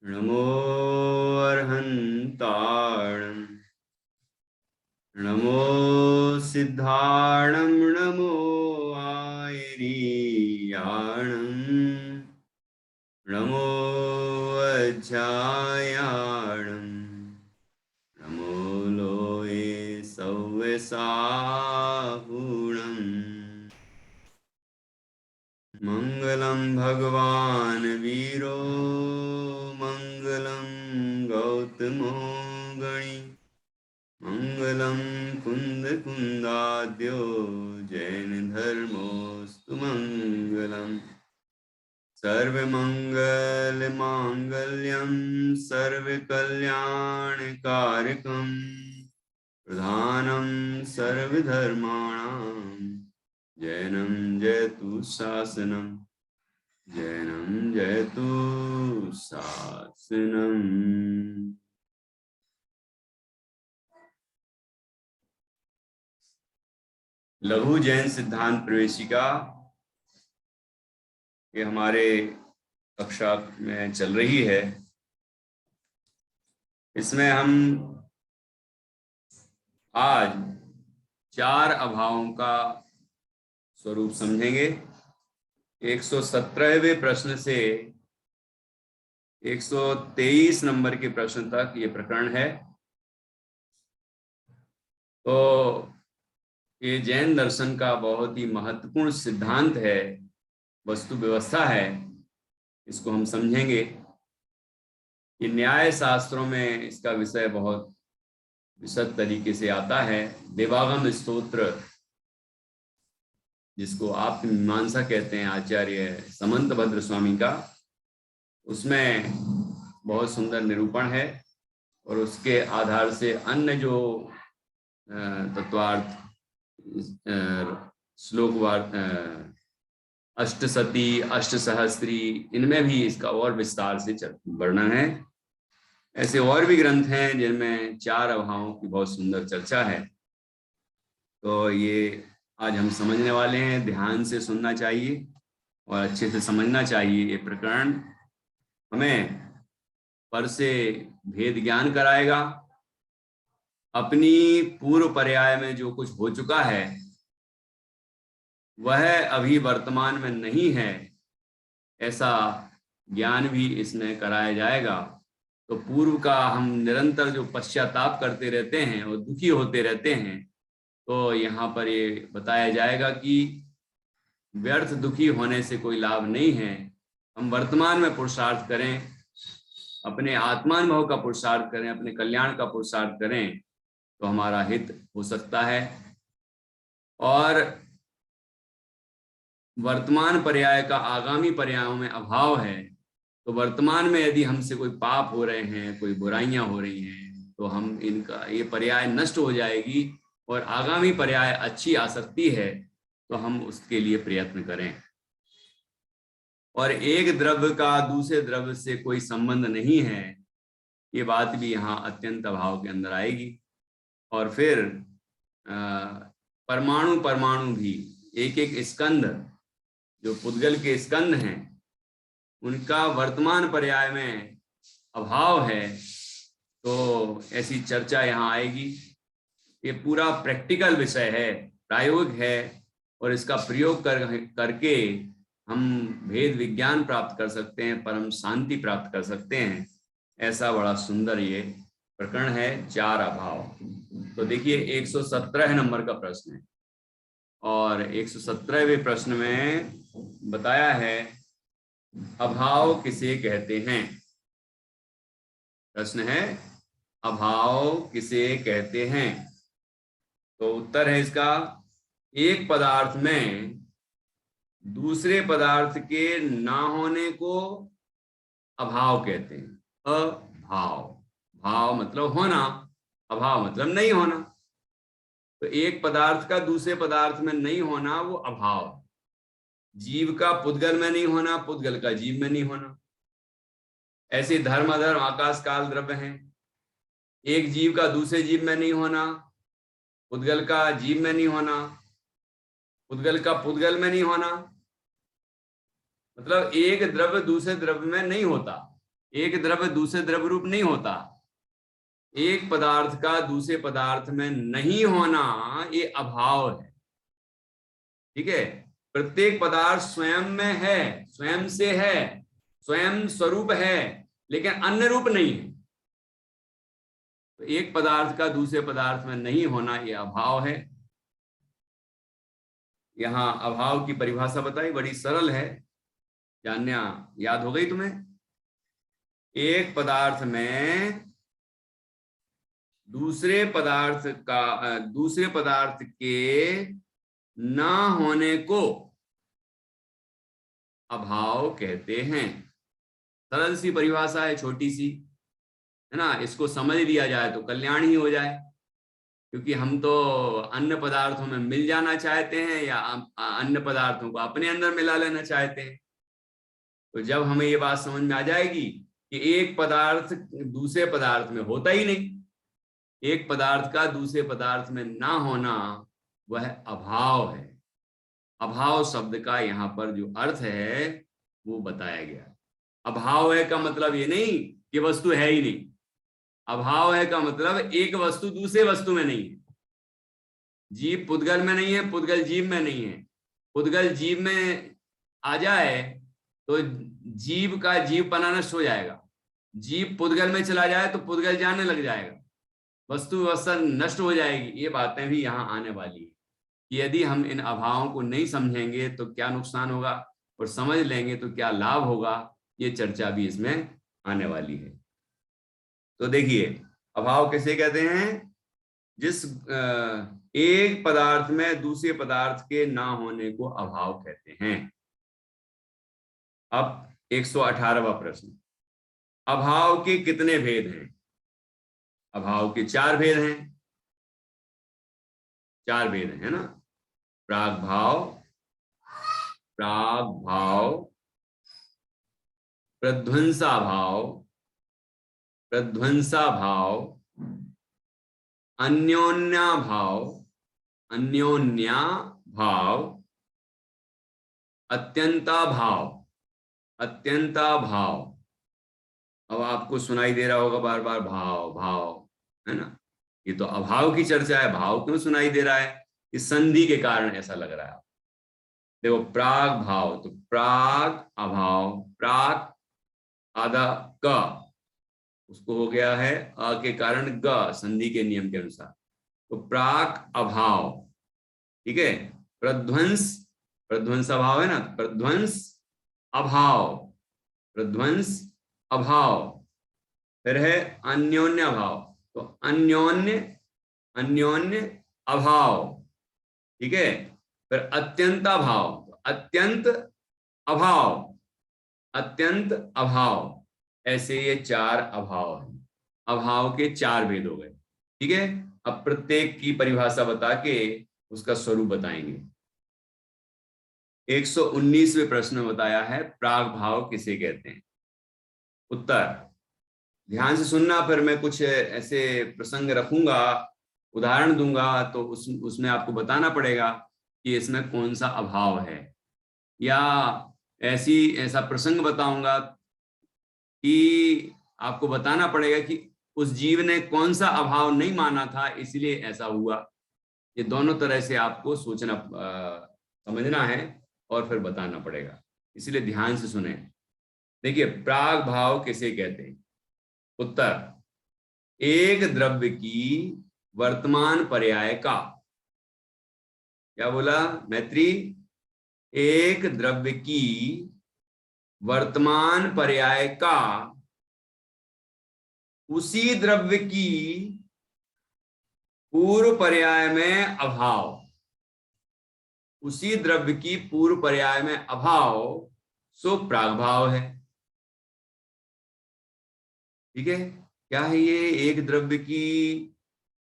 नमो अर्हन्ताणं नमो सिद्धाणं नमो आयरीयाणं नमो अज्जायाणं नमो लोये सव्यसाहुणम् मङ्गलं भगवान् वीरो मङ्गलं गौतमो गणि मङ्गलं कुन्दकुन्दाद्यो जैनधर्मोऽस्तु मङ्गलम् सर्वमङ्गलमाङ्गल्यं सर्वकल्याणकारकं प्रधानं सर्वधर्माणां जैनं जयतु शासनं जैनं जयतु शासनम्। लघु जैन सिद्धांत प्रवेशिका ये हमारे कक्षा में चल रही है। इसमें हम आज 4 अभावों का स्वरूप समझेंगे। 117वें प्रश्न से 123 नंबर के प्रश्न तक ये प्रकरण है। तो ये जैन दर्शन का बहुत ही महत्वपूर्ण सिद्धांत है, वस्तु व्यवस्था है। इसको हम समझेंगे। ये न्याय शास्त्रों में इसका विषय बहुत विशद तरीके से आता है। देवागम स्तोत्र, जिसको आप मीमांसा कहते हैं, आचार्य समंत भद्र स्वामी का, उसमें बहुत सुंदर निरूपण है। और उसके आधार से अन्य जो तत्वार्थ श्लोकवार अष्टसती अष्टसहस्त्री, इनमें भी इसका और विस्तार से वर्णन है। ऐसे और भी ग्रंथ हैं जिनमें 4 अभावों की बहुत सुंदर चर्चा है। तो ये आज हम समझने वाले हैं। ध्यान से सुनना चाहिए और अच्छे से समझना चाहिए। ये प्रकरण हमें पर से भेद ज्ञान कराएगा। अपनी पूर्व पर्याय में जो कुछ हो चुका है वह अभी वर्तमान में नहीं है, ऐसा ज्ञान भी इसमें कराया जाएगा। तो पूर्व का हम निरंतर जो पश्चाताप करते रहते हैं और दुखी होते रहते हैं, तो यहाँ पर ये बताया जाएगा कि व्यर्थ दुखी होने से कोई लाभ नहीं है। हम वर्तमान में पुरुषार्थ करें, अपने आत्मानुभव का पुरुषार्थ करें, अपने कल्याण का पुरुषार्थ करें, तो हमारा हित हो सकता है। और वर्तमान पर्याय का आगामी पर्यायों में अभाव है, तो वर्तमान में यदि हमसे कोई पाप हो रहे हैं, कोई बुराइयां हो रही हैं, तो हम इनका ये पर्याय नष्ट हो जाएगी और आगामी पर्याय अच्छी आ सकती है, तो हम उसके लिए प्रयत्न करें। और एक द्रव्य का दूसरे द्रव्य से कोई संबंध नहीं है, ये बात भी यहाँ अत्यंत अभाव के अंदर आएगी। और फिर परमाणु परमाणु भी, एक एक स्कंद, जो पुद्गल के स्कंद हैं, उनका वर्तमान पर्याय में अभाव है, तो ऐसी चर्चा यहाँ आएगी। ये पूरा प्रैक्टिकल विषय है, प्रायोगिक है, और इसका प्रयोग करके हम भेद विज्ञान प्राप्त कर सकते हैं, परम शांति प्राप्त कर सकते हैं। ऐसा बड़ा सुंदर ये प्रकरण है, 4 अभाव। तो देखिए 117 नंबर का प्रश्न है, और 117वें प्रश्न में बताया है अभाव किसे कहते हैं। प्रश्न है अभाव किसे कहते हैं। तो उत्तर है इसका, एक पदार्थ में दूसरे पदार्थ के ना होने को अभाव कहते हैं। अभाव, भाव मतलब होना, अभाव मतलब नहीं होना। तो एक पदार्थ का दूसरे पदार्थ में नहीं होना वो अभाव। जीव का पुद्गल में नहीं होना, पुद्गल का जीव में नहीं होना। ऐसे धर्म अधर्म आकाश काल द्रव्य हैं। एक जीव का दूसरे जीव में नहीं होना, पुद्गल का जीव में नहीं होना, पुद्गल का पुद्गल में नहीं होना। मतलब एक द्रव्य दूसरे द्रव्य में नहीं होता। एक द्रव्य दूसरे द्रव्य रूप नहीं होता। एक पदार्थ का दूसरे पदार्थ में नहीं होना ये अभाव है। ठीक है, प्रत्येक पदार्थ स्वयं में है, स्वयं से है, स्वयं स्वरूप है, लेकिन अन्य रूप नहीं है। तो एक पदार्थ का दूसरे पदार्थ में नहीं होना यह अभाव है। यहां अभाव की परिभाषा बताई, बड़ी सरल है, जानना याद हो गई तुम्हें। एक पदार्थ में दूसरे पदार्थ के ना होने को अभाव कहते हैं। सरल सी परिभाषा है, छोटी सी, है ना। इसको समझ लिया जाए तो कल्याण ही हो जाए, क्योंकि हम तो अन्य पदार्थों में मिल जाना चाहते हैं या अन्य पदार्थों को अपने अंदर मिला लेना चाहते हैं। तो जब हमें ये बात समझ में आ जाएगी कि एक पदार्थ दूसरे पदार्थ में होता ही नहीं, एक पदार्थ का दूसरे पदार्थ में ना होना वह अभाव है। अभाव शब्द का यहाँ पर जो अर्थ है वो बताया गया। अभाव है का मतलब ये नहीं कि वस्तु है ही नहीं। अभाव है का मतलब एक वस्तु दूसरे वस्तु में नहीं है। जीव पुद्गल में नहीं है, पुद्गल जीव में नहीं है। पुद्गल जीव में आ जाए तो जीव का जीवपना नष्ट हो जाएगा। जीव पुद्गल में चला जाए तो पुद्गल जाने लग जाएगा, वस्तु व्यवस्था नष्ट हो जाएगी। ये बातें भी यहाँ आने वाली है कि यदि हम इन अभावों को नहीं समझेंगे तो क्या नुकसान होगा, और समझ लेंगे तो क्या लाभ होगा, ये चर्चा भी इसमें आने वाली है। तो देखिए, अभाव किसे कहते हैं? जिस एक पदार्थ में दूसरे पदार्थ के ना होने को अभाव कहते हैं। अब 118वां प्रश्न, अभाव के कितने भेद हैं? अभाव के 4 भेद हैं। 4 भेद है ना। प्राग भाव, प्रध्वंसा भाव, अन्योन्या भाव, अत्यंता भाव। अब आपको सुनाई दे रहा होगा बार बार भाव, है ना। ये तो अभाव की चर्चा है, भाव क्यों सुनाई दे रहा है? इस संधि के कारण ऐसा लग रहा है। देखो, प्राग भाव, तो प्राग अभाव, प्राग आधा क, उसको हो गया है अ के कारण ग, संधि के नियम के अनुसार। तो प्राक अभाव, ठीक है। प्रध्वंस अभाव है ना, प्रध्वंस अभाव। फिर है अन्योन्य भाव, तो अन्योन्य अभाव, ठीक है। फिर अत्यंता भाव, अत्यंत अभाव। ऐसे ये 4 अभाव हैं। अभाव के 4 भेद हो गए, ठीक है। अब प्रत्येक की परिभाषा बता के उसका स्वरूप बताएंगे। 119वें प्रश्न में बताया है, प्राग भाव किसे कहते हैं? उत्तर ध्यान से सुनना, फिर मैं कुछ ऐसे प्रसंग रखूंगा, उदाहरण दूंगा, तो उसमें आपको बताना पड़ेगा कि इसमें कौन सा अभाव है, या ऐसा प्रसंग बताऊंगा कि आपको बताना पड़ेगा कि उस जीव ने कौन सा अभाव नहीं माना था, इसलिए ऐसा हुआ। ये दोनों तरह से आपको सोचना समझना है और फिर बताना पड़ेगा, इसलिए ध्यान से सुने। देखिए, प्राग भाव किसे कहते हैं? उत्तर, एक द्रव्य की वर्तमान पर्याय का, क्या बोला मैत्री? एक द्रव्य की वर्तमान पर्याय का उसी द्रव्य की पूर्व पर्याय में अभाव, उसी द्रव्य की पूर्व पर्याय में अभाव, सो प्रागभाव है। ठीक है, क्या है ये? एक द्रव्य की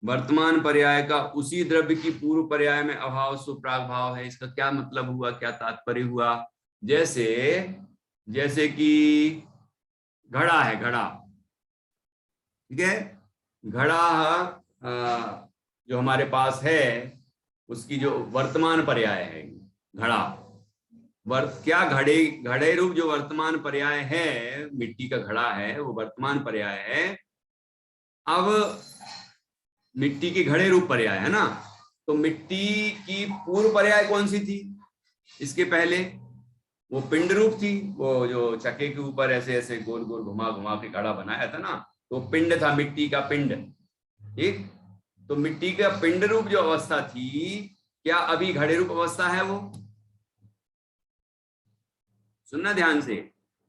वर्तमान पर्याय का उसी द्रव्य की पूर्व पर्याय में अभाव, सो प्रागभाव है। इसका क्या मतलब हुआ, क्या तात्पर्य हुआ? जैसे कि घड़ा है, घड़ा, ठीक है। घड़ा जो हमारे पास है, उसकी जो वर्तमान पर्याय है घड़ा, क्या घड़े घड़े रूप जो वर्तमान पर्याय है, मिट्टी का घड़ा है वो वर्तमान पर्याय है। अब मिट्टी के घड़े रूप पर्याय है ना, तो मिट्टी की पूर्व पर्याय कौन सी थी इसके पहले? वो पिंड रूप थी, वो जो चक्के के ऊपर ऐसे ऐसे गोल गोल घुमा घुमा के घड़ा बनाया था ना, तो पिंड था, मिट्टी का पिंड। ठीक, तो मिट्टी का पिंड रूप जो अवस्था थी, क्या अभी घड़े रूप अवस्था है वो? सुनना ध्यान से,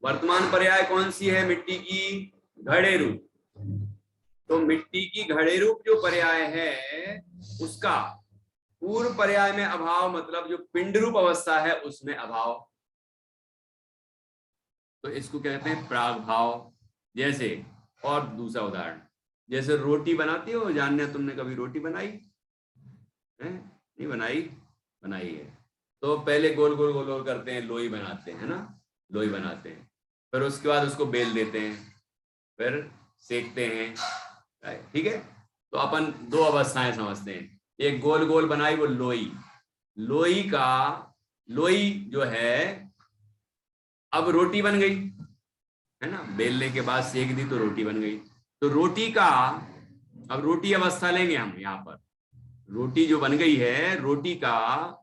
वर्तमान पर्याय कौन सी है मिट्टी की? घड़े रूप। तो मिट्टी की घड़े रूप जो पर्याय है उसका पूर्व पर्याय में अभाव, मतलब जो पिंड रूप अवस्था है उसमें अभाव, तो इसको कहते हैं प्राग भाव। जैसे, और दूसरा उदाहरण, जैसे रोटी बनाती हो, जानने तुमने कभी रोटी बनाई है? नहीं बनाई? बनाई है। तो पहले गोल गोल गोल गोल करते हैं, लोई बनाते हैं ना, लोई बनाते हैं, फिर उसके बाद उसको बेल देते हैं, फिर सेकते हैं। ठीक है, तो अपन दो अवस्थाएं समझते हैं। एक गोल गोल बनाई वो लोई, लोई का लोई जो है अब रोटी बन गई है ना, बेलने के बाद सेक दी तो रोटी बन गई। तो रोटी का, अब रोटी अवस्था लेंगे हम यहाँ पर, रोटी जो बन गई है, रोटी का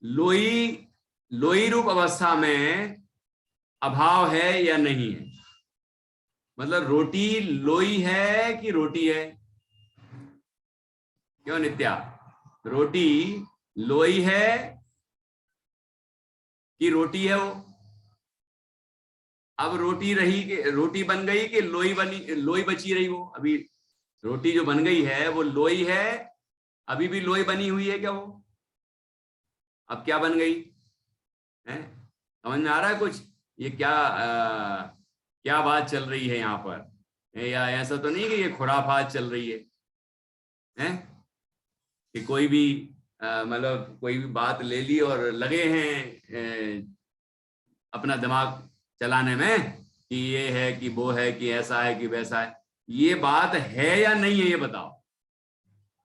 लोई लोई रूप अवस्था में अभाव है या नहीं है? मतलब रोटी लोई है कि रोटी है? क्यों नित्या, रोटी लोई है कि रोटी है वो? अब रोटी रही कि रोटी बन गई कि लोई बनी, लोई बची रही वो? अभी रोटी जो बन गई है वो लोई है, अभी भी लोई बनी हुई है क्या वो? अब क्या बन गई है? समझ में आ रहा है कुछ? ये क्या बात चल रही है यहाँ पर? या ऐसा तो नहीं कि ये खुराफात चल रही है, हैं? कि कोई भी मतलब कोई भी बात ले ली और लगे हैं अपना दिमाग चलाने में कि ये है कि वो है कि ऐसा है कि वैसा है। ये बात है या नहीं है ये बताओ,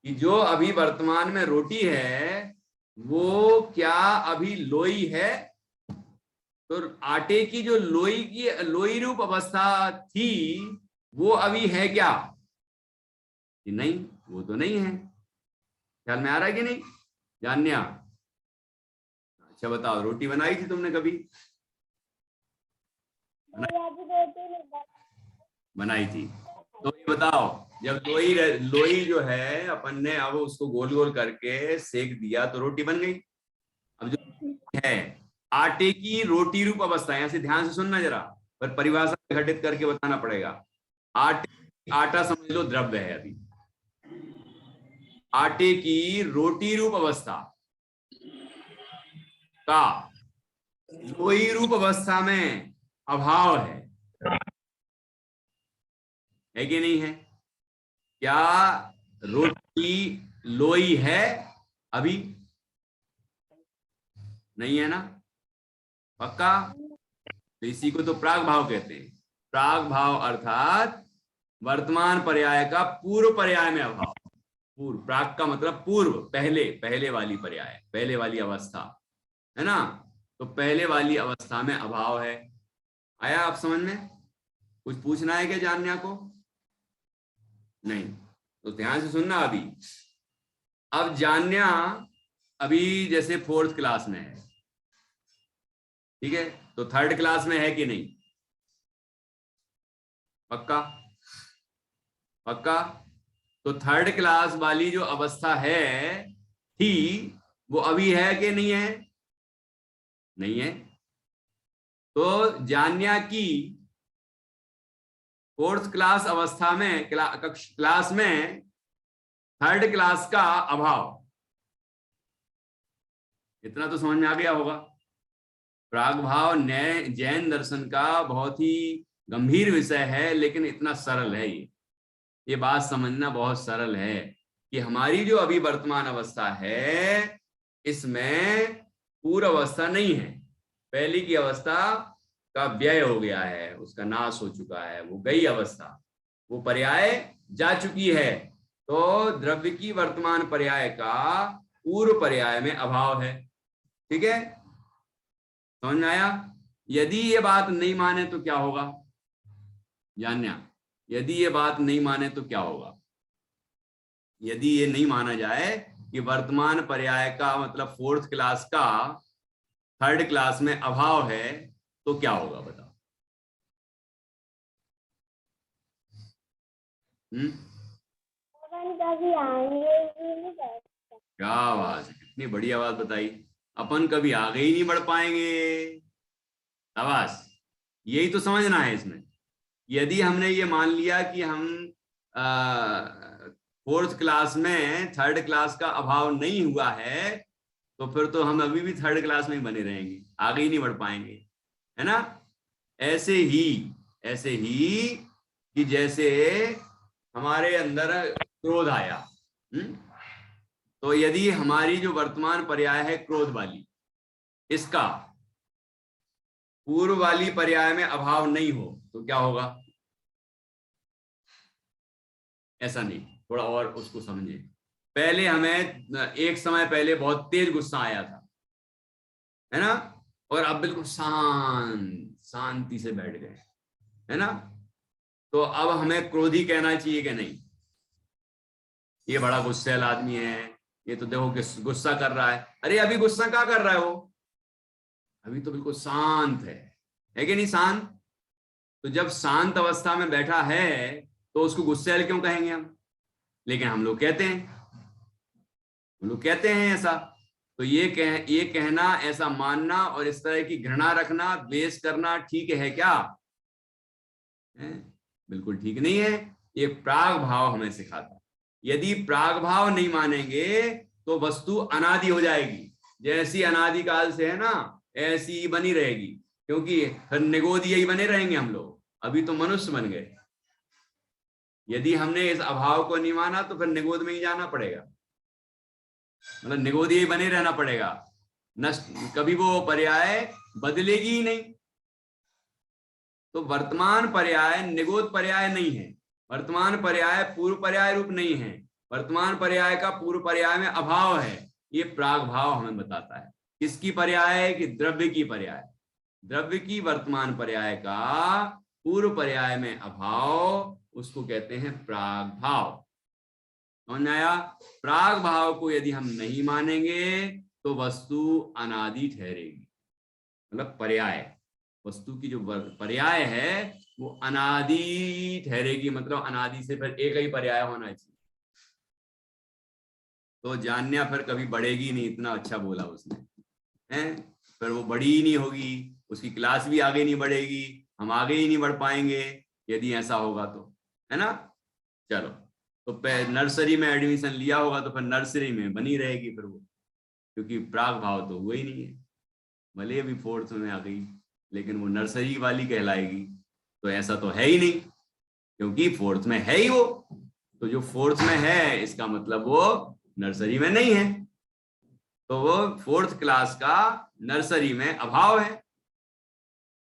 कि जो अभी वर्तमान में रोटी है वो क्या अभी लोई है? तो आटे की जो लोई की लोई रूप अवस्था थी वो अभी है क्या? कि नहीं, वो तो नहीं है। ख्याल में आ रहा है कि नहीं जान्या? अच्छा बताओ, रोटी बनाई थी तुमने कभी? बनाई थी। तो ये बताओ, जब लोई लोई जो है अपन ने अब उसको गोल गोल करके सेक दिया तो रोटी बन गई। अब जो है आटे की रोटी रूप अवस्था, यहां से ध्यान से सुनना जरा, पर परिभाषा घटित करके बताना पड़ेगा। आटा समझ लो द्रव्य है, अभी आटे की रोटी रूप अवस्था का लोई रूप अवस्था में अभाव है कि नहीं है? क्या रोटी लोई है अभी? नहीं है ना? पक्का? तो इसी को तो प्राग भाव कहते हैं। प्राग भाव अर्थात वर्तमान पर्याय का पूर्व पर्याय में अभाव। पूर्व, प्राग का मतलब पूर्व, पहले, पहले वाली पर्याय, पहले वाली अवस्था है ना, तो पहले वाली अवस्था में अभाव है। आया आप समझ में? कुछ पूछना है क्या जानने को? नहीं, तो ध्यान से सुनना। अभी अब जान्या अभी जैसे 4th क्लास में है, ठीक है, तो 3rd क्लास में है कि नहीं? पक्का? पक्का? तो 3rd क्लास वाली जो अवस्था है थी वो अभी है कि नहीं है? नहीं है। तो जान्या की 4th क्लास अवस्था में, क्लास में 3rd क्लास का अभाव, इतना तो समझ में आ गया होगा। प्राग भाव नए जैन दर्शन का बहुत ही गंभीर विषय है, लेकिन इतना सरल है ये बात समझना बहुत सरल है कि हमारी जो अभी वर्तमान अवस्था है इसमें पूर्व अवस्था नहीं है। पहली की अवस्था का व्यय हो गया है, उसका नाश हो चुका है, वो गई अवस्था, वो पर्याय जा चुकी है। तो द्रव्य की वर्तमान पर्याय का पूर्व पर्याय में अभाव है। ठीक है, समझ में आया? यदि ये बात नहीं माने तो क्या होगा जानना? यदि ये बात नहीं माने तो क्या होगा? यदि ये नहीं माना जाए कि वर्तमान पर्याय का मतलब फोर्थ क्लास का थर्ड क्लास में अभाव है, तो क्या होगा बताओ? क्या बात है, कितनी बढ़िया बात बताई। अपन कभी आगे ही नहीं बढ़ पाएंगे। शाबाश, यही तो समझना है इसमें। यदि हमने ये मान लिया कि हम फोर्थ क्लास में थर्ड क्लास का अभाव नहीं हुआ है, तो फिर तो हम अभी भी थर्ड क्लास में ही बने रहेंगे, आगे ही नहीं बढ़ पाएंगे, है ना? ऐसे ही कि जैसे हमारे अंदर क्रोध आया, तो यदि हमारी जो वर्तमान पर्याय है क्रोध वाली, इसका पूर्व वाली पर्याय में अभाव नहीं हो तो क्या होगा? ऐसा नहीं, थोड़ा और उसको समझे। पहले हमें एक समय पहले बहुत तेज गुस्सा आया था, है ना? और अब बिल्कुल शांति से बैठ गए, है ना? तो अब हमें क्रोधी कहना चाहिए कि नहीं? ये बड़ा गुस्सैल आदमी है, ये तो देखो कि गुस्सा कर रहा है। अरे अभी गुस्सा क्या कर रहा है वो? अभी तो बिल्कुल शांत है कि नहीं शांत? तो जब शांत अवस्था में बैठा है तो उसको गुस्सैल क्यों कहेंगे हम? लेकिन हम लोग कहते हैं ऐसा। तो ये कहना, ऐसा मानना और इस तरह की घृणा रखना, द्वेष करना ठीक है क्या? बिल्कुल ठीक नहीं है। ये प्राग भाव हमें सिखाता है। यदि प्राग भाव नहीं मानेंगे तो वस्तु अनादि हो जाएगी। जैसी अनादि काल से है ना, ऐसी ही बनी रहेगी, क्योंकि फिर निगोदीय ही बने रहेंगे हम लोग। अभी तो मनुष्य बन गए। यदि हमने इस अभाव को नहीं माना तो फिर निगोद में ही जाना पड़ेगा, मतलब निगोदीय ही बने रहना पड़ेगा। नष्ट कभी वो पर्याय बदलेगी ही नहीं। तो वर्तमान पर्याय निगोद पर्याय नहीं है, वर्तमान पर्याय पूर्व पर्याय रूप नहीं है, वर्तमान पर्याय का पूर्व पर्याय में अभाव है। ये प्राग भाव हमें बताता है। किसकी पर्याय? कि द्रव्य की पर्याय। द्रव्य की वर्तमान पर्याय का पूर्व पर्याय में अभाव, उसको कहते हैं प्राग भाव। समझ में आया? प्राग भाव को यदि हम नहीं मानेंगे तो वस्तु अनादि ठहरेगी। मतलब पर्याय, वस्तु की जो पर्याय है वो अनादि ठहरेगी, मतलब अनादि से फिर एक ही पर्याय होना चाहिए। तो जान्या फिर कभी बढ़ेगी नहीं, इतना अच्छा बोला उसने, हैं? फिर वो बड़ी ही नहीं होगी, उसकी क्लास भी आगे नहीं बढ़ेगी, हम आगे ही नहीं बढ़ पाएंगे यदि ऐसा होगा तो, है ना? चलो, तो नर्सरी में एडमिशन लिया होगा तो फिर नर्सरी में बनी रहेगी फिर वो, क्योंकि प्राग भाव तो हुआ ही नहीं है। भले अभी फोर्थ में आ गई लेकिन वो नर्सरी वाली कहलाएगी। तो ऐसा तो है ही नहीं, क्योंकि फोर्थ में है ही वो। तो जो फोर्थ में है इसका मतलब वो नर्सरी में नहीं है, तो वो फोर्थ क्लास का नर्सरी में अभाव है,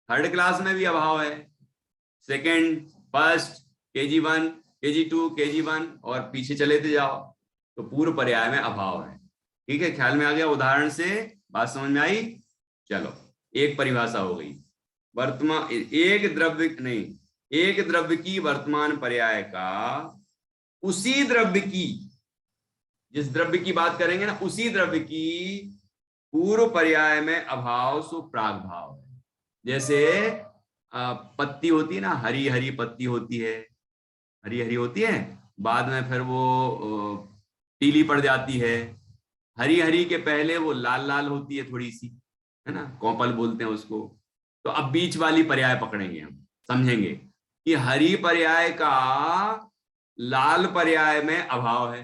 थर्ड क्लास में भी अभाव है, second, first, KG1, KG2, KG1 और पीछे चलेते जाओ तो पूर्व पर्याय में अभाव है। ठीक है, ख्याल में आ गया? उदाहरण से बात समझ में आई? चलो, एक परिभाषा हो गई। वर्तमान एक द्रव्य की वर्तमान पर्याय का उसी द्रव्य की, जिस द्रव्य की बात करेंगे ना, उसी द्रव्य की पूर्व पर्याय में अभाव सो प्राग भाव है। जैसे पत्ती होती है ना, हरी हरी पत्ती होती है, हरी हरी होती है, बाद में फिर वो पीली पड़ जाती है। हरी हरी के पहले वो लाल लाल होती है थोड़ी सी, है ना, कौपल बोलते हैं उसको। तो अब बीच वाली पर्याय पकड़ेंगे, हम समझेंगे कि हरी पर्याय का लाल पर्याय में अभाव है,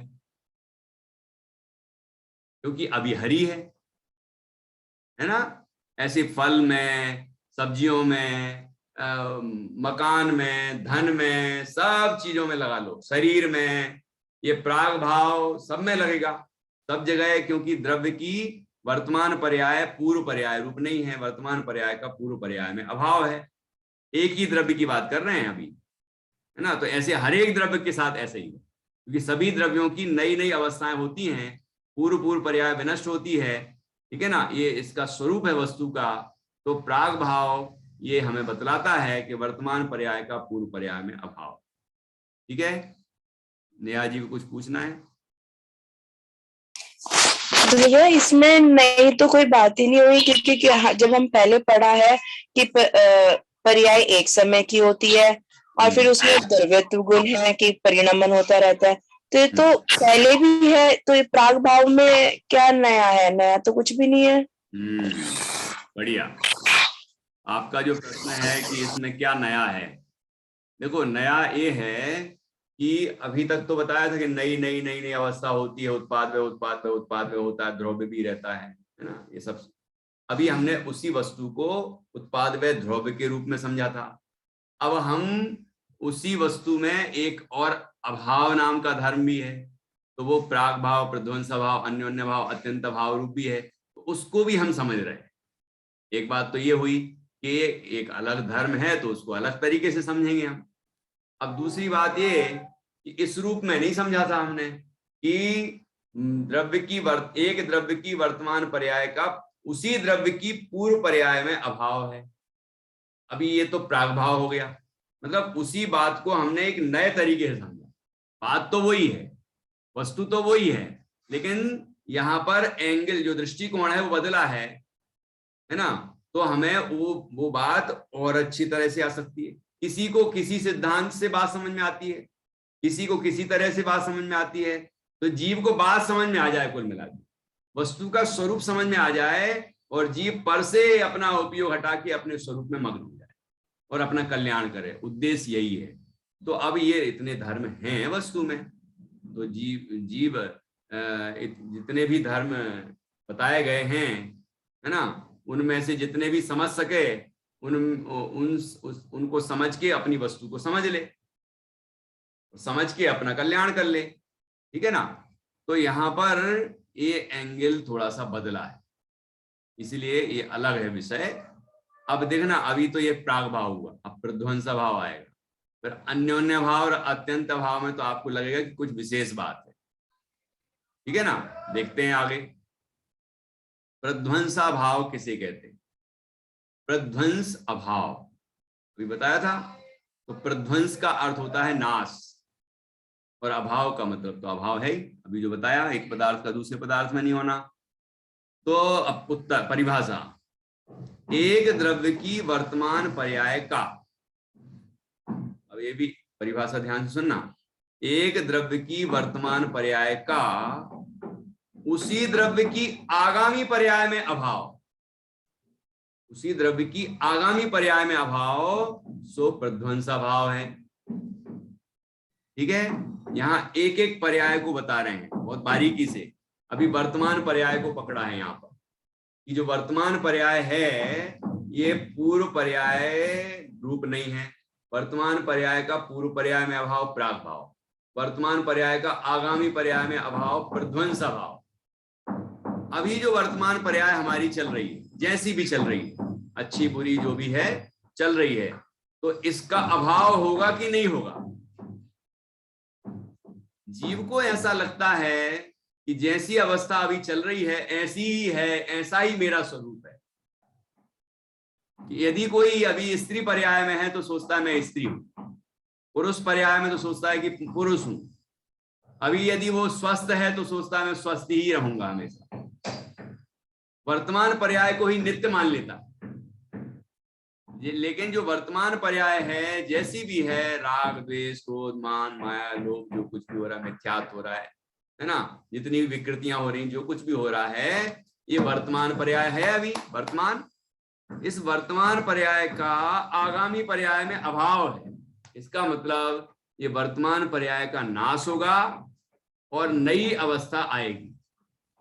क्योंकि अभी हरी है ना? ऐसे फल में, सब्जियों में, मकान में, धन में, सब चीजों में लगा लो, शरीर में, ये प्राग भाव सब में लगेगा, सब जगह है, क्योंकि द्रव्य की वर्तमान पर्याय पूर्व पर्याय रूप नहीं है, वर्तमान पर्याय का पूर्व पर्याय में अभाव है। एक ही द्रव्य की बात कर रहे हैं अभी, है ना? तो ऐसे हर एक द्रव्य के साथ ऐसे ही, क्योंकि सभी द्रव्यों की नई नई अवस्थाएं होती हैं, पूर्व पूर्व पर्याय विनष्ट होती है, ठीक है ना? ये इसका स्वरूप है वस्तु का। तो प्राग भाव ये हमें बतलाता है कि वर्तमान पर्याय का पूर्व पर्याय में अभाव। ठीक है, नेहा जी को कुछ पूछना है? तो भैया इसमें नई तो कोई बात ही नहीं हुई, क्योंकि जब हम पहले पढ़ा है कि पर्याय एक समय की होती है और फिर उसमें द्रव्यत्व गुण है कि परिणमन होता रहता है, तो ये तो पहले भी है, तो ये प्राग भाव में क्या नया है? नया तो कुछ भी नहीं है। बढ़िया। आपका जो प्रश्न है कि इसमें क्या नया है, देखो नया ये है कि अभी तक तो बताया था कि नई नई नई नई अवस्था होती है, उत्पाद में उत्पाद में उत्पाद में होता है, द्रव्य भी रहता है ना, ये सब। अभी हमने उसी वस्तु को उत्पाद व द्रव्य के रूप में समझा था। अब हम उसी वस्तु में एक और अभाव नाम का धर्म भी है, तो वो प्राग भाव, प्रध्वंस भाव, अन्योन्य भाव, अत्यंत भाव रूप भी है, तो उसको भी हम समझ रहे हैं। एक बात तो ये हुई कि एक अलग धर्म है तो उसको अलग तरीके से समझेंगे हम। अब दूसरी बात ये कि इस रूप में नहीं समझा था हमने कि द्रव्य की एक द्रव्य की वर्तमान पर्याय का उसी द्रव्य की पूर्व पर्याय में अभाव है। अभी ये तो प्रागभाव हो गया, मतलब उसी बात को हमने एक नए तरीके से समझा। बात तो वही है, वस्तु तो वही है, लेकिन यहाँ पर एंगल जो दृष्टिकोण है वो बदला है ना। तो हमें वो बात और अच्छी तरह से आ सकती है। किसी को किसी सिद्धांत से बात समझ में आती है, किसी को किसी तरह से बात समझ में आती है। तो जीव को बात समझ में आ जाए, कुल मिला के वस्तु का स्वरूप समझ में आ जाए और जीव पर से अपना उपयोग हटा के अपने स्वरूप में मग्न हो जाए और अपना कल्याण करे, उद्देश्य यही है। तो अब ये इतने धर्म हैं वस्तु में, तो जीव जितने भी धर्म बताए गए हैं, है ना, उनमें से जितने भी समझ सके उनको समझ के अपनी वस्तु को समझ ले, समझ के अपना कल्याण कर ले। ठीक है ना। तो यहाँ पर ये एंगल थोड़ा सा बदला है, इसलिए ये अलग है विषय। अब देखना, अभी तो ये प्राग भाव हुआ, अब प्रध्वंस भाव आएगा, फिर अन्योन्य भाव और अत्यंत भाव में तो आपको लगेगा कि कुछ विशेष बात है। ठीक है ना, देखते हैं आगे। प्रध्वंसा भाव किसे कहते हैं? प्रध्वंस अभाव अभी बताया था। तो प्रध्वंस का अर्थ होता है नाश, और अभाव का मतलब तो अभाव है ही, अभी जो बताया, एक पदार्थ का दूसरे पदार्थ में नहीं होना। तो अब उत्तर परिभाषा, एक द्रव्य की वर्तमान पर्याय का, अब ये भी परिभाषा ध्यान से सुनना, एक द्रव्य की वर्तमान पर्याय का उसी द्रव्य की आगामी पर्याय में अभाव, उसी द्रव्य की आगामी पर्याय में अभाव, सो प्रध्वंसा भाव है। ठीक है, यहां एक एक पर्याय को बता रहे हैं बहुत बारीकी से। अभी वर्तमान पर्याय को पकड़ा है यहाँ पर, कि जो वर्तमान पर्याय है ये पूर्व पर्याय रूप नहीं है। वर्तमान पर्याय का पूर्व पर्याय में अभाव प्राग भाव, वर्तमान पर्याय का आगामी पर्याय में अभाव प्रध्वंस भाव। अभी जो वर्तमान पर्याय हमारी चल रही है, जैसी भी चल रही है, अच्छी बुरी जो भी है चल रही है, तो इसका अभाव होगा कि नहीं होगा? जीव को ऐसा लगता है कि जैसी अवस्था अभी चल रही है ऐसी ही है, ऐसा ही मेरा स्वरूप है। यदि कोई अभी स्त्री पर्याय में है तो सोचता है मैं स्त्री हूं, पुरुष पर्याय में तो सोचता है कि पुरुष हूं, अभी यदि वो स्वस्थ है तो सोचता है मैं स्वस्थ ही रहूंगा हमेशा। वर्तमान पर्याय को ही नित्य मान लेता। लेकिन जो वर्तमान पर्याय है जैसी भी है, राग द्वेष क्रोध मान माया लोभ, जो कुछ भी हो रहा है, मिथ्यात्व हो रहा है ना, जितनी भी विकृतियां हो रही, जो कुछ भी हो रहा है, ये वर्तमान पर्याय है। अभी वर्तमान, इस वर्तमान पर्याय का आगामी पर्याय में अभाव है। इसका मतलब ये वर्तमान पर्याय का नाश होगा और नई अवस्था आएगी।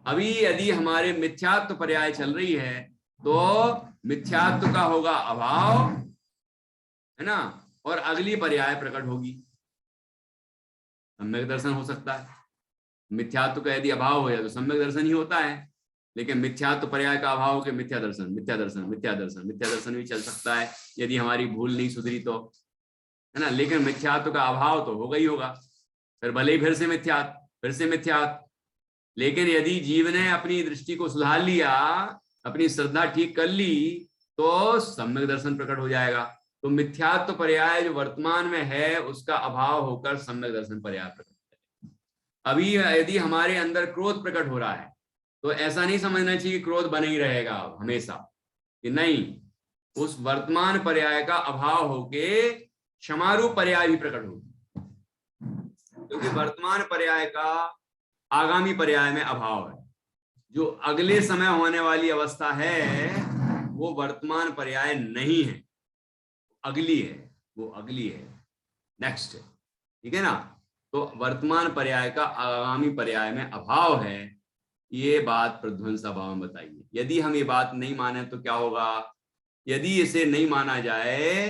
अभी यदि हमारे मिथ्यात्व पर्याय चल रही है तो मिथ्यात्व का होगा अभाव, है ना, और अगली पर्याय प्रकट होगी, सम्यक दर्शन हो सकता है। मिथ्यात्व का यदि अभाव हो जाए तो सम्यक दर्शन ही होता है, लेकिन मिथ्यात्व पर्याय का अभाव के मिथ्या दर्शन, मिथ्या दर्शन, मिथ्या दर्शन, मिथ्या दर्शन भी चल सकता है यदि हमारी भूल नहीं सुधरी तो, है ना। लेकिन मिथ्यात्व का अभाव तो होगा ही होगा, फिर भले ही फिर से मिथ्यात्व, फिर से मिथ्यात्व। लेकिन यदि जीव ने अपनी दृष्टि को सुधार लिया, अपनी श्रद्धा ठीक कर ली, तो सम्यक दर्शन प्रकट हो जाएगा। तो मिथ्यात्व पर्याय जो वर्तमान में है उसका अभाव होकर सम्यक दर्शन पर्याय प्रकट हो जाएगा। अभी यदि हमारे अंदर क्रोध प्रकट हो रहा है तो ऐसा नहीं समझना चाहिए कि क्रोध बना ही रहेगा हमेशा, कि नहीं, उस वर्तमान पर्याय का अभाव होके क्षमारूप पर्याय भी प्रकट होगी, क्योंकि वर्तमान पर्याय का आगामी पर्याय में अभाव है। जो अगले समय होने वाली अवस्था है वो वर्तमान पर्याय नहीं है, अगली है, वो अगली है, नेक्स्ट है, ठीक है ना। तो वर्तमान पर्याय का आगामी पर्याय में अभाव है, ये बात प्रध्वंस अभाव में बताइए। यदि हम ये बात नहीं माने तो क्या होगा? यदि इसे नहीं माना जाए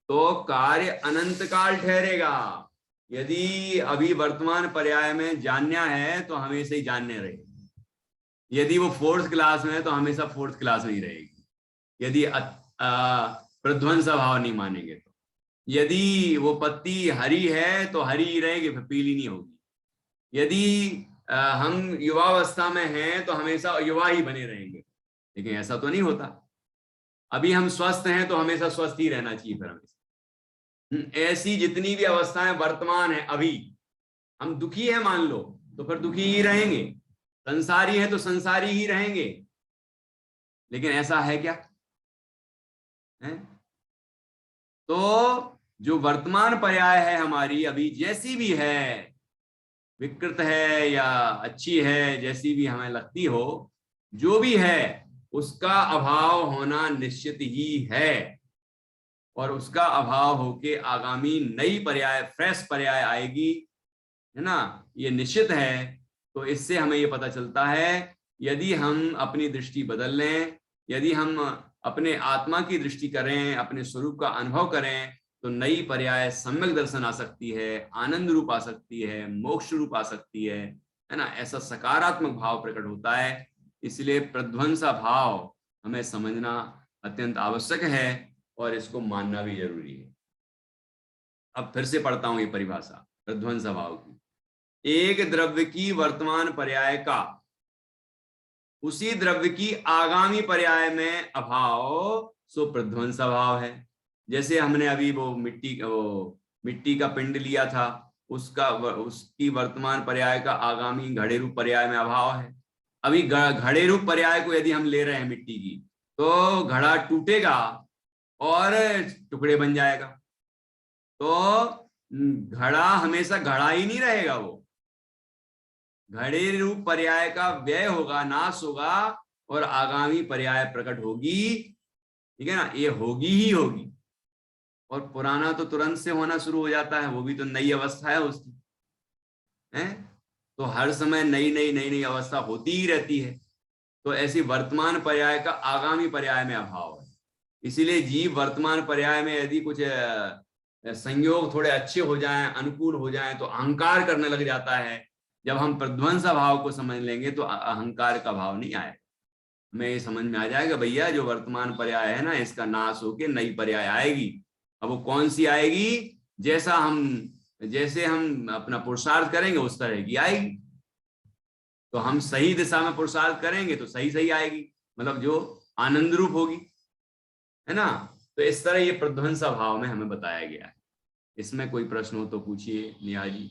तो कार्य अनंत काल ठहरेगा। यदि अभी वर्तमान पर्याय में जान्या है तो हमेशा ही जान्य रहेगी, यदि वो फोर्थ क्लास में है तो हमेशा फोर्थ क्लास में ही रहेगी, यदि प्रध्वंस अभाव नहीं मानेंगे तो। यदि वो पत्ती हरी है तो हरी ही रहेगी, फिर पीली नहीं होगी। यदि हम युवावस्था में हैं तो हमेशा युवा ही बने रहेंगे, लेकिन ऐसा तो नहीं होता। अभी हम स्वस्थ हैं तो हमेशा स्वस्थ ही रहना चाहिए फिर हमेशा। ऐसी जितनी भी अवस्थाएं वर्तमान है, अभी हम दुखी है मान लो तो फिर दुखी ही रहेंगे, संसारी है तो संसारी ही रहेंगे, लेकिन ऐसा है क्या है? तो जो वर्तमान पर्याय है हमारी अभी जैसी भी है, विकृत है या अच्छी है, जैसी भी हमें लगती हो, जो भी है उसका अभाव होना निश्चित ही है, और उसका अभाव होके आगामी नई पर्याय, फ्रेश पर्याय आएगी, है ना, ये निश्चित है। तो इससे हमें ये पता चलता है यदि हम अपनी दृष्टि बदल लें, यदि हम अपने आत्मा की दृष्टि करें, अपने स्वरूप का अनुभव करें, तो नई पर्याय सम्यक दर्शन आ सकती है, आनंद रूप आ सकती है, मोक्ष रूप आ सकती है ना। ऐसा सकारात्मक भाव प्रकट होता है। इसलिए प्रध्वंसा भाव हमें समझना अत्यंत आवश्यक है और इसको मानना भी जरूरी है। अब फिर से पढ़ता हूं ये परिभाषा प्रध्वंसा भाव की। एक द्रव्य की वर्तमान पर्याय का उसी द्रव्य की आगामी पर्याय में अभाव सो प्रध्वंस अभाव है। जैसे हमने अभी वो मिट्टी का पिंड लिया था, उसकी वर्तमान पर्याय का आगामी घड़े रूप पर्याय में अभाव है। अभी घड़े रूप पर्याय को यदि हम ले रहे हैं मिट्टी की, तो घड़ा टूटेगा और टुकड़े बन जाएगा। तो घड़ा हमेशा घड़ा ही नहीं रहेगा, वो घड़े रूप पर्याय का व्यय होगा, नाश होगा, और आगामी पर्याय प्रकट होगी, ठीक है ना, ये होगी ही होगी। और पुराना तो तुरंत से होना शुरू हो जाता है, वो भी तो नई अवस्था है उसकी, है। तो हर समय नई नई नई नई अवस्था होती ही रहती है। तो ऐसी वर्तमान पर्याय का आगामी पर्याय में अभाव है। इसीलिए जीव वर्तमान पर्याय में यदि कुछ संयोग थोड़े अच्छे हो जाएं, अनुकूल हो जाएं, तो अहंकार करने लग जाता है। जब हम प्रध्वंस भाव को समझ लेंगे तो अहंकार का भाव नहीं आएगा, हमें ये समझ में आ जाएगा भैया जो वर्तमान पर्याय है ना, इसका नाश होके नई पर्याय आएगी। अब वो कौन सी आएगी? जैसे हम अपना पुरुषार्थ करेंगे उस तरह की आएगी। तो हम सही दिशा में पुरुषार्थ करेंगे तो सही सही आएगी, मतलब जो आनंद रूप होगी, है ना। तो इस तरह ये प्रध्वंस भाव में हमें बताया गया है। इसमें कोई प्रश्न हो तो पूछिए नेहा जी।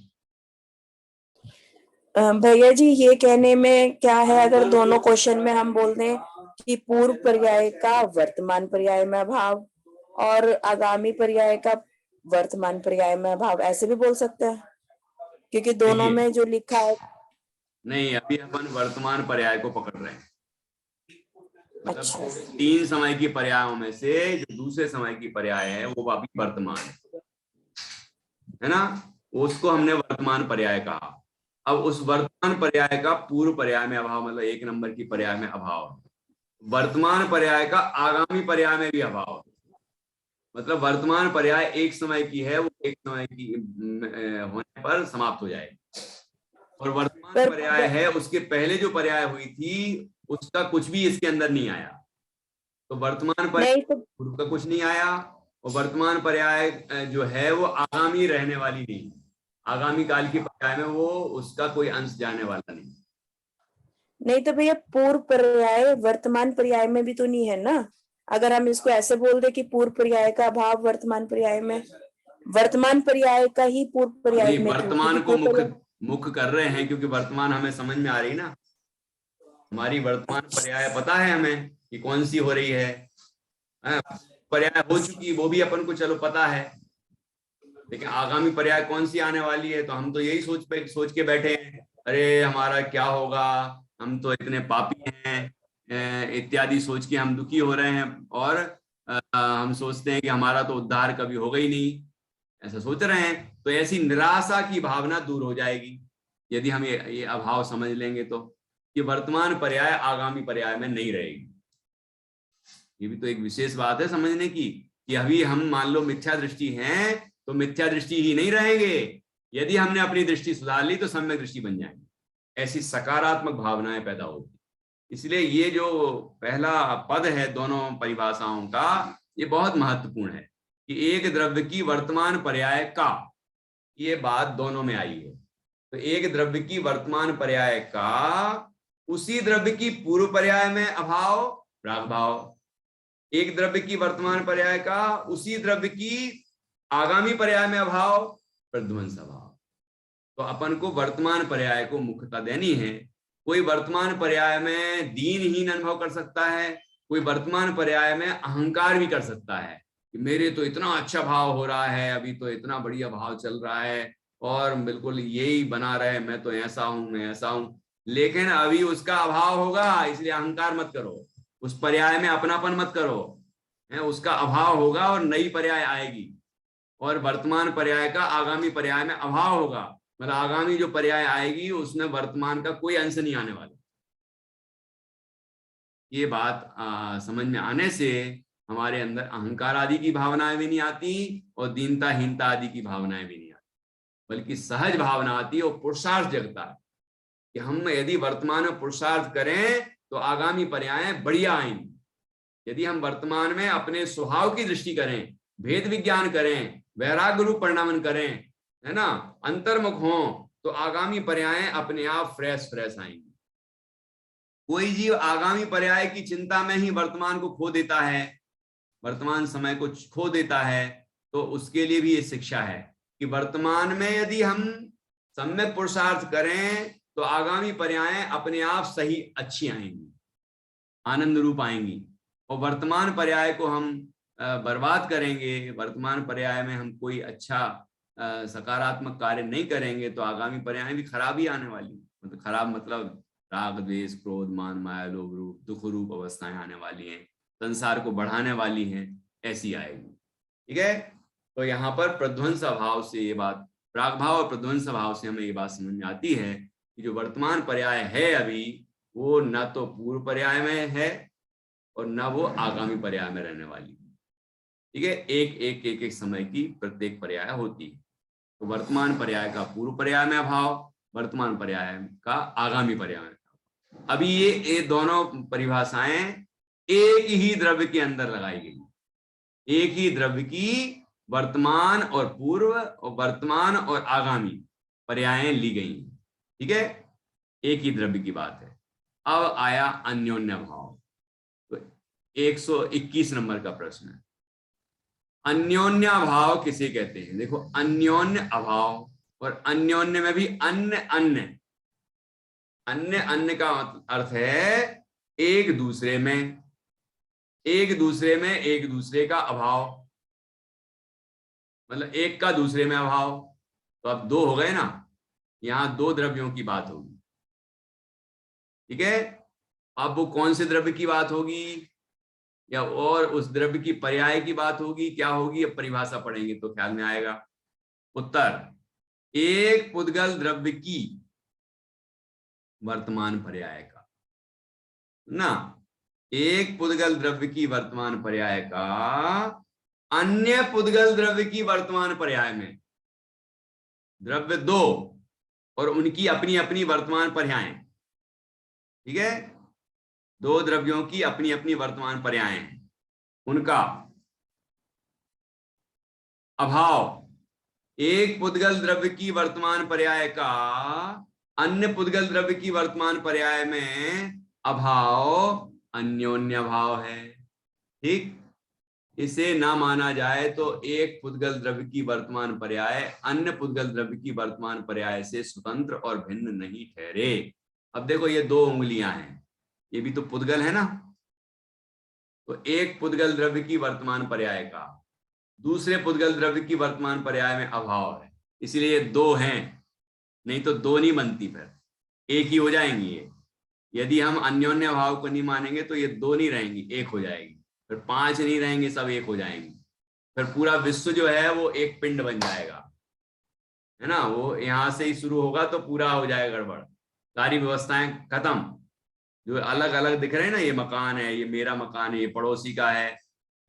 भैया जी, ये कहने में क्या है अगर दोनों क्वेश्चन में हम बोल दें कि पूर्व पर्याय का वर्तमान पर्याय में अभाव और आगामी पर्याय का वर्तमान पर्याय में अभाव, ऐसे भी बोल सकते हैं? क्योंकि दोनों में जो लिखा है। नहीं, अभी अपन वर्तमान पर्याय को पकड़ रहे हैं। मतलब अच्छा। 3 समय की पर्यायों में से जो दूसरे समय की पर्याय है वो अभी वर्तमान है ना, उसको हमने वर्तमान पर्याय कहा। अब उस वर्तमान पर्याय का पूर्व पर्याय में अभाव, मतलब 1 नंबर की पर्याय में अभाव, वर्तमान पर्याय का आगामी पर्याय में भी अभाव, मतलब वर्तमान पर्याय एक समय की है, वो एक समय की होने पर समाप्त हो जाएगी, और वर्तमान पर्याय है उसके पहले जो पर्याय हुई थी उसका कुछ भी इसके अंदर नहीं आया। तो वर्तमान पर्याय पूर्व का कुछ नहीं आया, और वर्तमान पर्याय जो है वो आगामी रहने वाली नहीं, आगामी काल की पर्याय में वो उसका कोई अंश जाने वाला नहीं। तो भैया पूर्व पर्याय वर्तमान पर्याय में भी तो नहीं है ना, अगर हम इसको ऐसे बोल दे कि पूर्व पर्याय का अभाव वर्तमान पर्याय में, वर्तमान पर्याय का ही पूर्व पर्याय नहीं, में क्यों? वर्तमान क्योंकि को पूर्व पर्याय मुख्य कर रहे हैं क्योंकि वर्तमान हमें समझ में आ रही ना, हमारी वर्तमान पर्याय पता है हमें कि कौन सी हो रही है। पर्याय हो चुकी वो भी अपन को चलो पता है, लेकिन आगामी पर्याय कौन सी आने वाली है तो हम तो यही सोच के बैठे हैं, अरे हमारा क्या होगा, हम तो इतने पापी हैं इत्यादि सोच के हम दुखी हो रहे हैं, और हम सोचते हैं कि हमारा तो उद्धार कभी होगा ही नहीं, ऐसा सोच रहे हैं। तो ऐसी निराशा की भावना दूर हो जाएगी यदि हम ये अभाव समझ लेंगे, तो कि वर्तमान पर्याय आगामी पर्याय में नहीं रहेगी। ये भी तो एक विशेष बात है समझने की, कि अभी हम मान लो मिथ्या दृष्टि हैं तो मिथ्या दृष्टि ही नहीं रहेंगे, यदि हमने अपनी दृष्टि सुधार ली तो सम्यक दृष्टि बन जाएंगे, ऐसी सकारात्मक भावनाएं पैदा होती। इसलिए ये जो पहला पद है दोनों परिभाषाओं का, ये बहुत महत्वपूर्ण है कि एक द्रव्य की वर्तमान पर्याय का, ये बात दोनों में आई है। तो एक द्रव्य की वर्तमान पर्याय का उसी द्रव्य की पूर्व पर्याय में अभाव प्रागभाव, एक द्रव्य की वर्तमान पर्याय का उसी द्रव्य की आगामी पर्याय में अभाव प्रध्वंस अभाव। तो अपन को वर्तमान पर्याय को मुख्यता देनी है। कोई वर्तमान पर्याय में दीनहीन अनुभव कर सकता है, कोई वर्तमान पर्याय में अहंकार भी कर सकता है कि मेरे तो इतना अच्छा भाव हो रहा है, अभी तो इतना बढ़िया भाव चल रहा है और बिल्कुल यही बना रहे, मैं तो ऐसा हूं, मैं ऐसा हूं, लेकिन अभी उसका अभाव होगा, इसलिए अहंकार मत करो, उस पर्याय में अपनापन मत करो, उसका अभाव होगा और नई पर्याय आएगी, और वर्तमान पर्याय का आगामी पर्याय में अभाव होगा, मतलब आगामी जो पर्याय आएगी उसमें वर्तमान का कोई अंश नहीं आने वाला। ये बात समझ में आने से हमारे अंदर अहंकार आदि की भावनाएं भी नहीं आती और दीनता हीनता आदि की भावनाएं भी नहीं आती, बल्कि सहज भावना आती है और पुरुषार्थ जगता है कि हम यदि वर्तमान में पुरुषार्थ करें तो आगामी पर्याय बढ़िया आएंगी। यदि हम वर्तमान में अपने स्वभाव की दृष्टि करें, भेद विज्ञान करें, वैराग्य रूप परिणामन करें, है ना, अंतर्मुख हों, तो आगामी पर्याय अपने आप फ्रेश आएंगी। कोई जीव आगामी पर्याय की चिंता में ही वर्तमान को खो देता है, वर्तमान समय को खो देता है, तो उसके लिए भी ये शिक्षा है कि वर्तमान में यदि हम सम्यक पुरुषार्थ करें तो आगामी पर्याय अपने आप सही अच्छी आएंगी, आनंद रूप आएंगी। और वर्तमान पर्याय को हम बर्बाद करेंगे, वर्तमान पर्याय में हम कोई अच्छा सकारात्मक कार्य नहीं करेंगे, तो आगामी पर्याय भी खराब ही आने वाली, मतलब खराब मतलब राग द्वेष क्रोध मान माया लोभ रूप दुख रूप अवस्थाएं आने वाली हैं, संसार को बढ़ाने वाली हैं, ऐसी आएगी। ठीक है, तो यहाँ पर प्रध्वंस भाव से ये बात, प्राग भाव और प्रध्वंस भाव से हमें ये बात समझ में आती है कि जो वर्तमान पर्याय है अभी, वो न तो पूर्व पर्याय में है और न वो आगामी पर्याय में रहने वाली। ठीक है, एक समय की प्रत्येक पर्याय होती है। तो वर्तमान पर्याय का पूर्व पर्याय में अभाव, वर्तमान पर्याय का आगामी पर्याय में। अभी ये दोनों परिभाषाएं एक ही द्रव्य के अंदर लगाई गई, एक ही द्रव्य की वर्तमान और पूर्व और वर्तमान और आगामी पर्यायें ली गई। ठीक है, एक ही द्रव्य की बात है। अब आया अन्योन्य भाव, तो 121 नंबर का प्रश्न है, अन्योन्य अभाव किसे कहते हैं? देखो, अन्योन्य अभाव और अन्योन्य में भी अन्य अन्य, अन्य अन्य का अर्थ है एक दूसरे में, एक दूसरे में एक दूसरे का अभाव, मतलब एक का दूसरे में अभाव। तो अब दो हो गए ना, यहां दो द्रव्यों की बात होगी। ठीक है, अब वो कौन से द्रव्य की बात होगी या और उस द्रव्य की पर्याय की बात होगी, क्या होगी, अब परिभाषा पढ़ेंगे तो ख्याल में आएगा। उत्तर, एक पुद्गल द्रव्य की वर्तमान पर्याय का ना, एक पुद्गल द्रव्य की वर्तमान पर्याय का अन्य पुद्गल द्रव्य की वर्तमान पर्याय में, द्रव्य दो और उनकी अपनी अपनी वर्तमान पर्याय। ठीक है, दो द्रव्यों की अपनी अपनी वर्तमान पर्याय, उनका अभाव एक पुद्गल द्रव्य की वर्तमान पर्याय का अन्य पुद्गल द्रव्य की वर्तमान पर्याय में अभाव अन्योन्य भाव है। ठीक, इसे ना माना जाए तो एक पुद्गल द्रव्य की वर्तमान पर्याय अन्य पुद्गल द्रव्य की वर्तमान पर्याय से स्वतंत्र और भिन्न नहीं ठहरे। अब देखो ये दो उंगलियां हैं, ये भी तो पुद्गल है ना, तो एक पुद्गल द्रव्य की वर्तमान पर्याय का दूसरे पुद्गल द्रव्य की वर्तमान पर्याय में अभाव है, इसलिए दो हैं, नहीं तो दो नहीं बनती, फिर एक ही हो जाएंगी ये। यदि हम अन्योन्य अभाव को नहीं मानेंगे तो ये दो नहीं रहेंगी, एक हो जाएगी, फिर पांच नहीं रहेंगे, सब एक हो जाएंगे, फिर पूरा विश्व जो है वो एक पिंड बन जाएगा, है ना। वो यहां से ही शुरू होगा तो पूरा हो जाएगा गड़बड़, सारी व्यवस्थाएं खत्म। जो अलग अलग दिख रहे हैं ना, ये मकान है, ये मेरा मकान है, ये पड़ोसी का है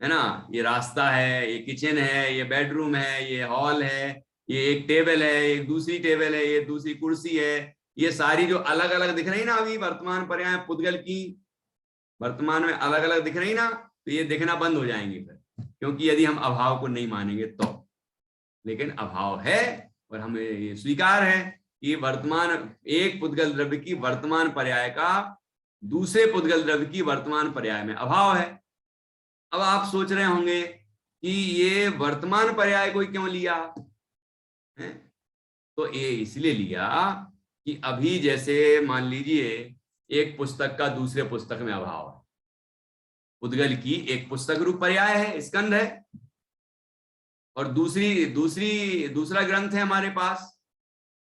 ना, ये रास्ता है, ये किचन है, ये बेडरूम है, ये हॉल है, ये एक टेबल है, एक दूसरी टेबल है, ये दूसरी कुर्सी है, ये सारी जो अलग अलग दिख रही ना अभी वर्तमान पर्याय पुद्गल की वर्तमान में अलग अलग दिख रही ना, तो ये दिखना बंद हो जाएंगे फिर, क्योंकि यदि हम अभाव को नहीं मानेंगे तो। लेकिन अभाव है और हमें ये स्वीकार है कि वर्तमान एक पुद्गल द्रव्य की वर्तमान पर्याय का दूसरे पुद्गल द्रव्य की वर्तमान पर्याय में अभाव है। अब आप सोच रहे होंगे कि ये वर्तमान पर्याय को क्यों लिया है, तो ये इसलिए लिया कि अभी जैसे मान लीजिए एक पुस्तक का दूसरे पुस्तक में अभाव है, पुद्गल की एक पुस्तक रूप पर्याय है, स्कंद है, और दूसरा ग्रंथ है हमारे पास,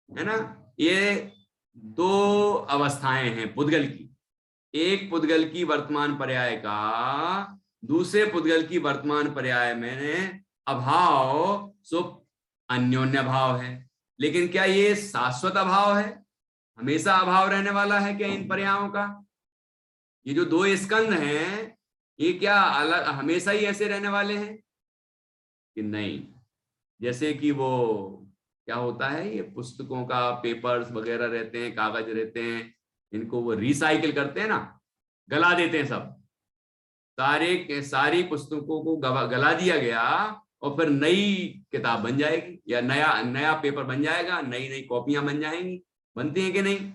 है ना। ये दो अवस्थाएं हैं पुद्गल की, एक पुद्गल की वर्तमान पर्याय का दूसरे पुद्गल की वर्तमान पर्याय में अभाव, सो अन्योन्य भाव है। लेकिन क्या ये शाश्वत अभाव है, हमेशा अभाव रहने वाला है क्या इन पर्यायों का? ये जो दो स्कंद हैं ये क्या अलग हमेशा ही ऐसे रहने वाले हैं कि नहीं? जैसे कि वो क्या होता है, ये पुस्तकों का पेपर्स वगैरह रहते हैं, कागज रहते हैं, इनको वो रिसाइकिल करते हैं ना, गला देते हैं सब, सारी पुस्तकों को गला दिया गया और फिर नई किताब बन जाएगी या नया पेपर बन जाएगा, नई नई कॉपियां बन जाएंगी, बनती हैं कि नहीं?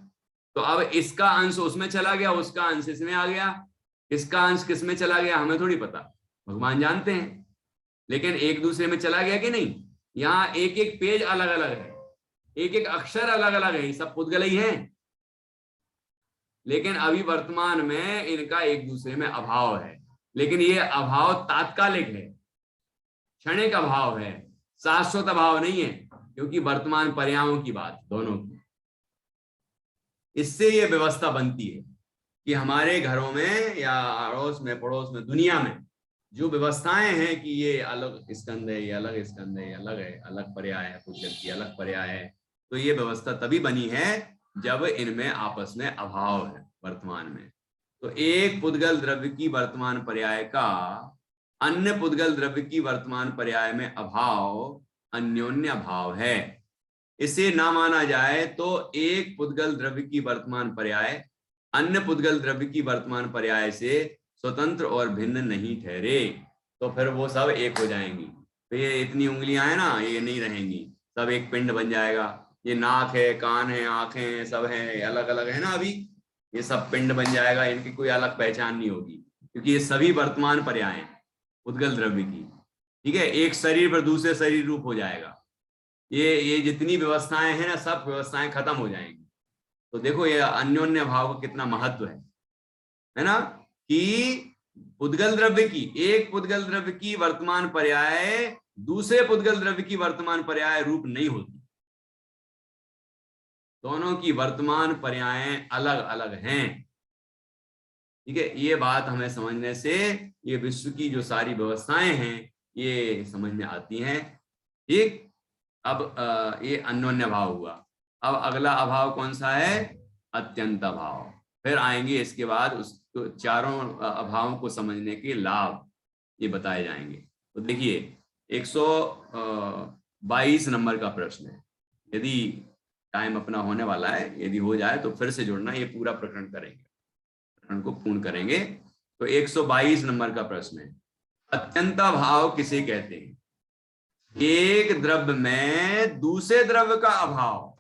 तो अब इसका अंश उसमें चला गया, उसका अंश इसमें आ गया, इसका अंश किसमें चला गया हमें थोड़ी पता, भगवान जानते हैं, लेकिन एक दूसरे में चला गया कि नहीं? यहाँ एक एक पेज अलग अलग है, एक एक अक्षर अलग अलग है, सब पुद्गल ही है, लेकिन अभी वर्तमान में इनका एक दूसरे में अभाव है। लेकिन ये अभाव तात्कालिक है, क्षणिक अभाव है, शाश्वत अभाव नहीं है, क्योंकि वर्तमान पर्यायों की बात दोनों की। इससे ये व्यवस्था बनती है कि हमारे घरों में या अड़ोस में पड़ोस में दुनिया में जो व्यवस्थाएं हैं कि ये अलग स्कंद है, ये अलग स्कंद है, ये अलग है, अलग पर्याय है, पुद्गल की अलग पर्याय है, तो ये व्यवस्था तभी बनी है जब इनमें आपस में अभाव है वर्तमान में। तो एक पुद्गल द्रव्य की वर्तमान पर्याय का अन्य पुद्गल द्रव्य की वर्तमान पर्याय में अभाव अन्योन्य भाव है। इसे ना माना जाए तो एक पुद्गल द्रव्य की वर्तमान पर्याय अन्य पुद्गल द्रव्य की वर्तमान पर्याय से स्वतंत्र और भिन्न नहीं ठहरे, तो फिर वो सब एक हो जाएंगी। तो ये इतनी उंगलियां हैं ना, ये नहीं रहेंगी, सब एक पिंड बन जाएगा। ये नाक है, कान है, आंखें हैं, सब है, अलग अलग है ना, अभी ये सब पिंड बन जाएगा, इनकी कोई अलग पहचान नहीं होगी, क्योंकि ये सभी वर्तमान पर्याय हैं पुद्गल द्रव्य की। ठीक है, एक शरीर पर दूसरे शरीर रूप हो जाएगा, ये जितनी व्यवस्थाएं हैं ना, सब व्यवस्थाएं खत्म हो जाएंगी। तो देखो ये अन्योन्य भाव का कितना महत्व है ना, कि पुद्गल द्रव्य की एक पुद्गल द्रव्य की वर्तमान पर्याय दूसरे पुद्गल द्रव्य की वर्तमान पर्याय रूप नहीं होती, दोनों की वर्तमान पर्यायें अलग अलग हैं। ठीक है, ये बात हमें समझने से ये विश्व की जो सारी व्यवस्थाएं हैं ये समझ में आती हैं। ठीक, अब ये अन्योन्य भाव हुआ। अब अगला अभाव कौन सा है? अत्यंत अभाव। फिर आएंगे इसके बाद उसको चारों अभावों को समझने के लाभ ये बताए जाएंगे। तो देखिए 122 नंबर का प्रश्न है, यदि टाइम अपना होने वाला है, यदि हो जाए तो फिर से जुड़ना, ये पूरा प्रकरण करेंगे, प्रकरण को पूर्ण करेंगे। तो 122 नंबर का प्रश्न है, अत्यंत अभाव किसे कहते हैं? एक द्रव्य में दूसरे द्रव्य का अभाव,